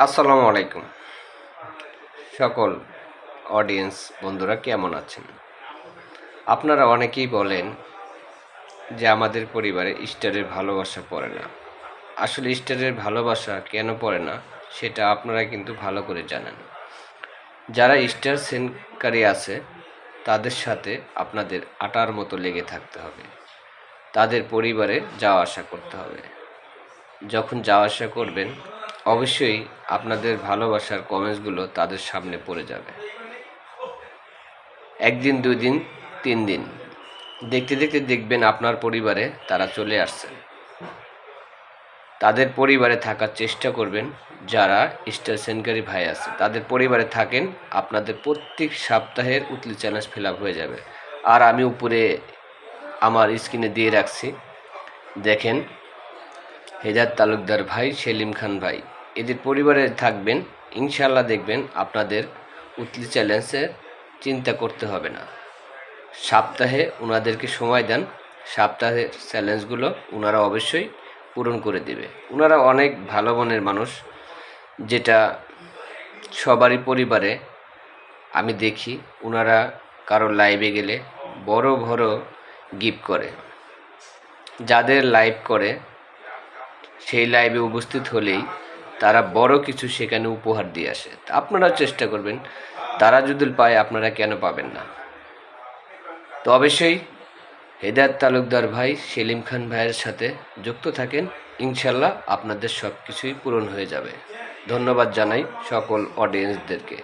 আসসালামু আলাইকুম। সকল অডিয়েন্স বন্ধুরা কেমন আছেন? আপনারা অনেকেই বলেন যে আমাদের পরিবারে স্টারের ভালোবাসা পড়ে না। আসলে স্টারের ভালোবাসা কেন পড়ে না সেটা আপনারা কিন্তু ভালো করে জানেন। যারা স্টার সেনকারী আছে তাদের সাথে আপনাদের আটার মতো লেগে থাকতে হবে। তাদের পরিবারে যাওয়া আসা করতে হবে। যখন যাওয়া আসা করবেন অবশ্যই আপনাদের ভালোবাসার কমেন্টসগুলো তাদের সামনে পড়ে যাবে। একদিন, ২ দিন, ৩ দিন দেখতে দেখতে দেখবেন আপনার পরিবারে তারা চলে আসছে। তাদের পরিবারে থাকার চেষ্টা করবেন। যারা স্টার সেনকারী ভাই আছে তাদের পরিবারে থাকেন, আপনাদের প্রত্যেক সপ্তাহের উইকলি চ্যালেঞ্জ ফিল আপ হয়ে যাবে। আর আমি উপরে আমার স্ক্রিনে দিয়ে রাখছি, দেখেন হেদায়েত তালুকদার ভাই, সেলিম খান ভাই, এদের পরিবারে থাকবেন, ইনশাল্লাহ দেখবেন আপনাদের উইকলি চ্যালেঞ্জের চিন্তা করতে হবে না। সপ্তাহে ওনাদেরকে সময় দেন, সপ্তাহের চ্যালেঞ্জগুলো ওনারা অবশ্যই পূরণ করে দেবে। ওনারা অনেক ভালো মনের মানুষ, যেটা সবারই পরিবারে আমি দেখি। ওনারা কারো লাইভে গেলে বড় বড় গিফট করে, যাদের লাইভ করে সেই লাইভে উপস্থিত হলেই তারা বড় কিছু সেখানে উপহার দিয়ে আসে। আপনারা চেষ্টা করবেন, তারা যদি পায় আপনারা কেন পাবেন না? তো অবশ্যই হেদায়েত তালুকদার ভাই, সেলিম খান ভাইয়ের সাথে যুক্ত থাকেন, ইনশাল্লাহ আপনাদের সব কিছুই পূরণ হয়ে যাবে। ধন্যবাদ জানাই সকল অডিয়েন্সদেরকে।